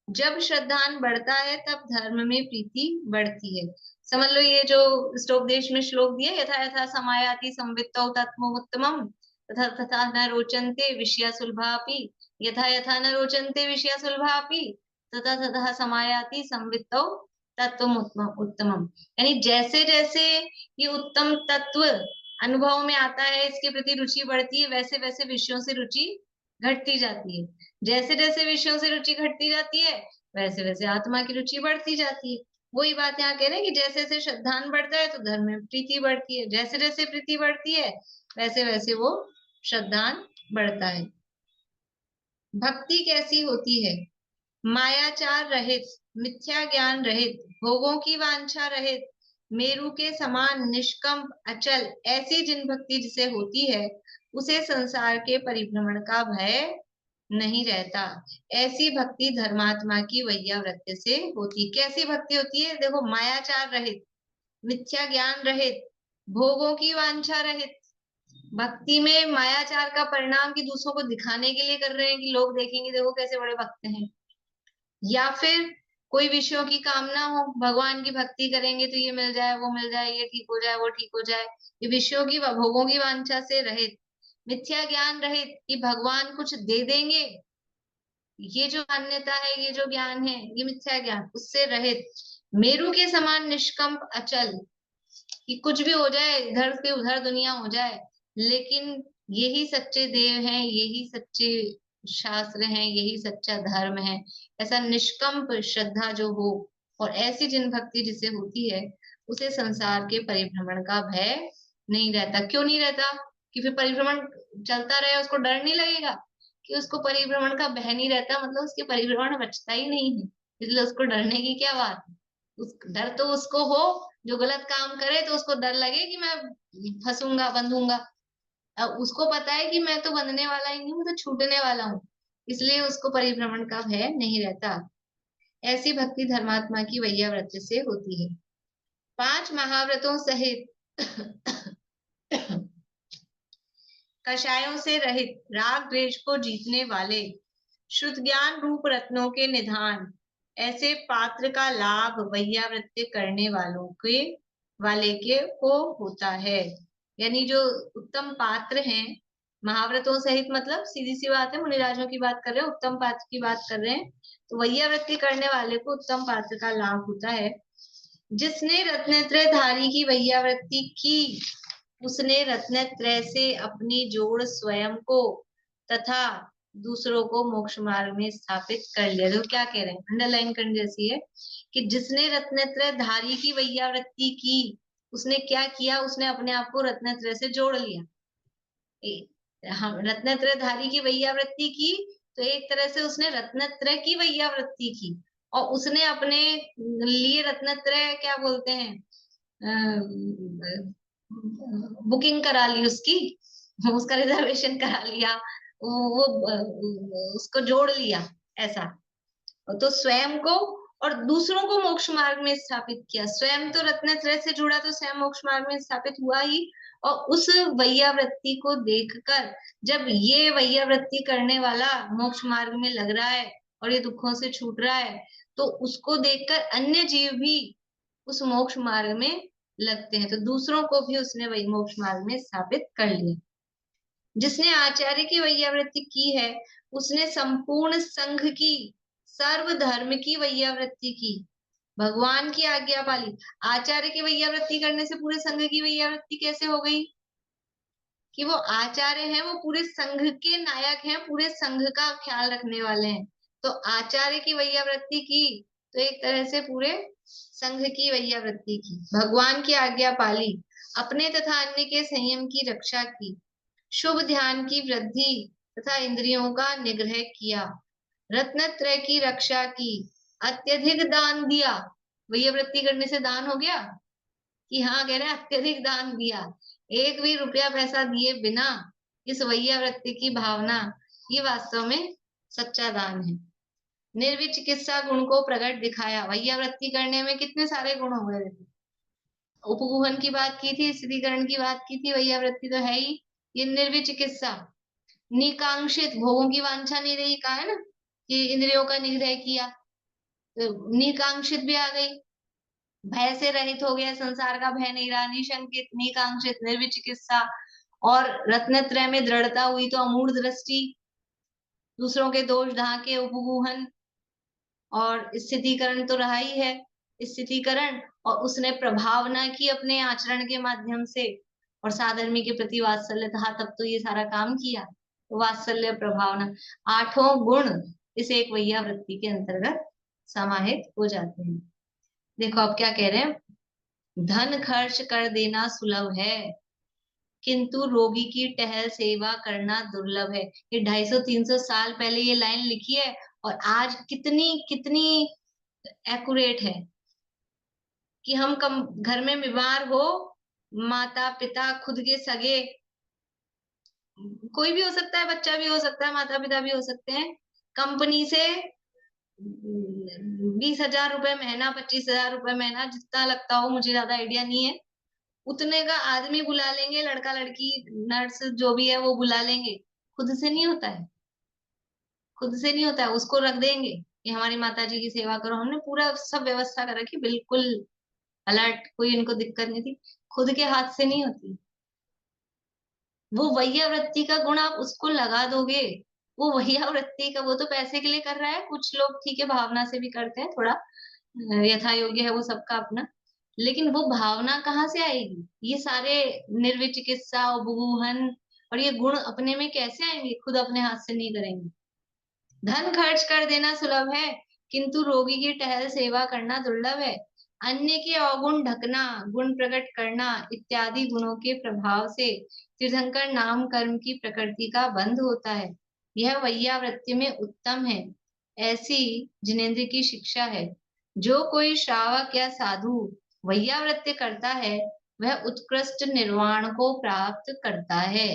जब श्रद्धान बढ़ता है तब धर्म में प्रीति बढ़ती है। समझ लो ये जो श्लोकदेश में श्लोक दिया, यथा यथा समायाति संवित्तौ तत्त्वमुत्तमम् तथा तथा न रोचन्ते विषया सुलभापि, यथा यथा न रोचन्ते विषया सुलभापि तथा तथा समायाति संवित्तौ तत्त्वमुत्तमम्। यानी जैसे जैसे ये उत्तम तत्व अनुभव में आता है, इसके प्रति रुचि बढ़ती है, वैसे वैसे विषयों से रुचि घटती जाती है। जैसे जैसे विषयों से रुचि घटती जाती है वैसे वैसे आत्मा की रुचि बढ़ती जाती है। वही बात यहाँ कह रहे हैं कि जैसे जैसे श्रद्धान बढ़ता है तो धर्म में प्रीति बढ़ती है, जैसे जैसे प्रीति बढ़ती है वैसे वैसे वो श्रद्धान बढ़ता है। भक्ति कैसी होती है? मायाचार रहित, मिथ्या ज्ञान रहित, भोगों की वांछा रहित, मेरु के समान निष्कंप अचल, ऐसी जिन भक्ति जिसे होती है उसे संसार के परिभ्रमण का भय नहीं रहता। ऐसी भक्ति धर्मात्मा की वैयावृत्ति से होती। कैसी भक्ति होती है? देखो, मायाचार रहित, मिथ्या ज्ञान रहित, भोगों की वांछा रहित। भक्ति में मायाचार का परिणाम कि दूसरों को दिखाने के लिए कर रहे हैं कि लोग देखेंगे देखो कैसे बड़े भक्त हैं, या फिर कोई विषयों की कामना हो, भगवान की भक्ति करेंगे तो ये मिल जाए, वो मिल जाए, ये ठीक हो जाए, वो ठीक हो जाए, ये विषयों की भोगों की वांछा से रहित, मिथ्या ज्ञान रहित कि भगवान कुछ दे देंगे, ये जो मान्यता है, ये जो ज्ञान है, ये मिथ्या ज्ञान, उससे रहित, मेरु के समान निष्कंप अचल, कि कुछ भी हो जाए, इधर से उधर दुनिया हो जाए, लेकिन यही सच्चे देव हैं, यही सच्चे शास्त्र हैं, यही सच्चा धर्म है, ऐसा निष्कंप श्रद्धा जो हो, और ऐसी जिन भक्ति जिसे होती है, उसे संसार के परिभ्रमण का भय नहीं रहता। क्यों नहीं रहता? कि फिर परिभ्रमण चलता रहे, उसको डर नहीं लगेगा? कि उसको परिभ्रमण का भय नहीं रहता, मतलब उसके परिभ्रमण बचता ही नहीं है, इसलिए उसको डरने की क्या बात है। उस डर तो उसको हो जो गलत काम करे, तो उसको डर लगे कि मैं फंसूंगा, बंधूंगा। अब उसको पता है कि मैं तो बंधने वाला ही नहीं हूँ, तो छूटने वाला हूँ, इसलिए उसको परिभ्रमण का भय नहीं रहता। ऐसी भक्ति धर्मात्मा की वैयावृत्ति से होती है। 5 महाव्रतों सहित कषायों से रहित, राग द्वेष को जीतने वाले, शुद्ध ज्ञान रूप रत्नों के निधान, ऐसे पात्र का लाभ वैयावृत्ति करने वाले के को होता है। यानी जो उत्तम पात्र हैं, महाव्रतों सहित मतलब सीधी सी बात है, मुनिराजों की बात कर रहे हैं, उत्तम पात्र की बात कर रहे हैं, तो वैयावृत्ति करने वाले को उत्तम पात्र का लाभ होता है। जिसने रत्नत्रय धारी की वैयावृत्ति की, उसने रत्नत्रय से अपनी जोड़ स्वयं को तथा दूसरों को मोक्ष मार्ग में स्थापित कर लिया। तो क्या कह रहे हैं, अंडरलाइन करने जैसी है कि जिसने रत्नत्रय धारी की वैयावृत्ति की, उसने क्या किया, उसने अपने आप को रत्नत्रय से जोड़ लिया। हम रत्नत्रय धारी की वैयावृत्ति की, तो एक तरह से उसने रत्नत्रय की वैयावृत्ति की, और उसने अपने लिए रत्नत्रय क्या बोलते हैं, बुकिंग करा ली उसकी, उसका रिजर्वेशन करा लिया, वो उसको जोड़ लिया ऐसा। तो स्वयं को और दूसरों को मोक्ष मार्ग में स्थापित किया। स्वयं तो रत्नत्रय से जुड़ा, तो स्वयं मोक्ष मार्ग में स्थापित हुआ ही, और उस वैयावृत्ति को देखकर जब ये वैयावृत्ति करने वाला मोक्ष मार्ग में लग रहा है और ये दुखों से छूट रहा है, तो उसको देखकर अन्य जीव भी उस मोक्ष मार्ग में लगते हैं, तो दूसरों को भी उसने वही मोक्ष मार्ग में स्थापित कर लिया। जिसने आचार्य की वैयावृत्ति की है, उसने संपूर्ण संघ की, सर्व धर्म की वैयावृत्ति की, भगवान की आज्ञा पाली। आचार्य की वैयावृत्ति करने से पूरे संघ की वैयावृत्ति कैसे हो गई? कि वो आचार्य हैं, वो पूरे संघ के नायक हैं, पूरे संघ का ख्याल रखने वाले हैं। तो आचार्य की वैयावृत्ति की, तो एक तरह से पूरे संघ की वैयावृत्ति की, भगवान की आज्ञा पाली, अपने तथा अन्य के संयम की रक्षा की, शुभ ध्यान की वृद्धि तथा इंद्रियों का निग्रह किया, रत्नत्रय की रक्षा की, अत्यधिक दान दिया। वैयावृत्ति करने से दान हो गया कि हाँ, कह रहे हैं अत्यधिक दान दिया, एक भी रुपया पैसा दिए बिना इस वैयावृत्ति की भावना, ये वास्तव में सच्चा दान है। निर्विचिकित्सा गुण को प्रकट दिखाया। वैयावृत्ति करने में कितने सारे गुण हो गए। उपगूहन की बात की थी, स्थितिकरण की बात की थी, वैयावृत्ति तो है ही। ये निर्विचिकित्सा, निकांक्षित, भोगों की वांछा नहीं रही, कहा है ना कि इंद्रियों का निग्रह किया, तो निकांक्षित भी आ गई, भय से रहित हो गया, संसार का भय नहीं रहा, निशंकित, निकांक्षित, निर्विचिकित्सा, और रत्नत्रय में दृढ़ता हुई, तो अमूढ़ दृष्टि, दूसरों के दोष ढांके, उपगूहन, और स्थितिकरण तो रहा ही है, स्थितिकरण, और उसने प्रभावना की अपने आचरण के माध्यम से, और साधर्मी के प्रति वात्सल्य था, तब तो ये सारा काम किया, तो वात्सल्य, प्रभावना, 8 गुण इस एक वैयावृत्ति के अंतर्गत समाहित हो जाते हैं। देखो अब क्या कह रहे हैं, धन खर्च कर देना सुलभ है, किंतु रोगी की टहल सेवा करना दुर्लभ है। ये 250-300 साल पहले ये लाइन लिखी है, और आज कितनी कितनी एक्यूरेट है कि हम घर में बीमार हो, माता पिता, खुद के सगे, कोई भी हो सकता है, बच्चा भी हो सकता है, माता पिता भी हो सकते हैं, कंपनी से 20,000 रुपए महीना, 25,000 रुपए महीना, जितना लगता हो, मुझे ज्यादा आइडिया नहीं है, उतने का आदमी बुला लेंगे, लड़का लड़की नर्स जो भी है वो बुला लेंगे, खुद से नहीं होता है, खुद से नहीं होता है, उसको रख देंगे कि हमारी माता जी की सेवा करो, हमने पूरा सब व्यवस्था कर रखी, बिल्कुल अलर्ट, कोई इनको दिक्कत नहीं थी, खुद के हाथ से नहीं होती। वो वैयावृत्ति का गुण आप उसको लगा दोगे, वो वैयावृत्ति का, वो तो पैसे के लिए कर रहा है, कुछ लोग ठीक है भावना से भी करते हैं, थोड़ा यथा योग्य है वो सबका अपना, लेकिन वो भावना कहाँ से आएगी? ये सारे निर्विचिकित्सा, उपगूहन और ये गुण अपने में कैसे आएंगे? खुद अपने हाथ से नहीं करेंगे। धन खर्च कर देना सुलभ है, किंतु रोगी की टहल सेवा करना दुर्लभ है। अन्य के अवगुण ढकना, गुण प्रकट करना इत्यादि गुणों के प्रभाव से तीर्थंकर नाम कर्म की प्रकृति का बंध होता है। यह वैयावृत्ति में उत्तम है। ऐसी जिनेन्द्र की शिक्षा है। जो कोई श्रावक या साधु वैयावृत्ति करता है, वह उत्कृष्ट निर्वाण को प्राप्त करता है।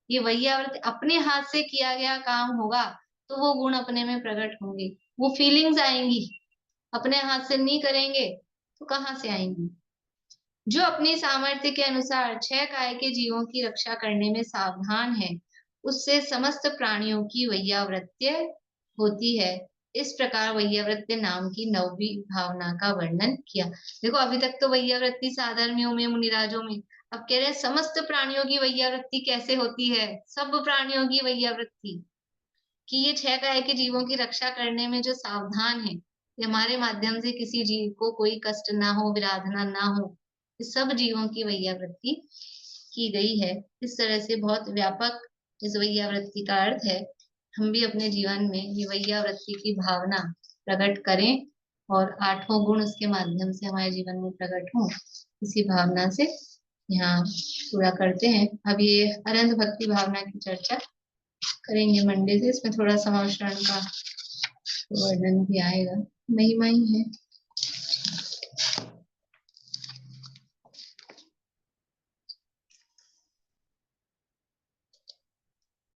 ये वैयावृत्ति अपने हाथ से किया गया काम होगा तो वो गुण अपने में प्रकट होंगे, वो फीलिंग्स आएंगी। अपने हाथ से नहीं करेंगे तो कहाँ से आएंगी? जो अपनी सामर्थ्य के अनुसार 6 काय के जीवों की रक्षा करने में सावधान है, उससे समस्त प्राणियों की वैयावृत्य होती है। इस प्रकार वैयावृत्य नाम की नौवीं भावना का वर्णन किया। देखो अभी तक तो वैयावृत्ति साधर्मियों में, मुनिराजों में, अब कह रहे हैं समस्त प्राणियों की वैयावृत्ति कैसे होती है, सब प्राणियों की वैयावृत्ति, कि ये 6 काय के जीवों की रक्षा करने में जो सावधान है, कि हमारे माध्यम से किसी जीव को कोई कष्ट ना हो, विराधना ना हो, इस सब जीवों की वैयावृत्ति की गई है। इस तरह से बहुत व्यापक इस वैयावृत्ति का अर्थ है। हम भी अपने जीवन में ये वैयावृत्ति की भावना प्रकट करें और 8 गुण उसके माध्यम से हमारे जीवन में प्रकट हों, इसी भावना से यहाँ पूरा करते हैं। अब ये अनंत भक्ति भावना की चर्चा करेंगे मंडे से। इसमें थोड़ा समावशरण का वर्णन भी आएगा, महिमा ही है।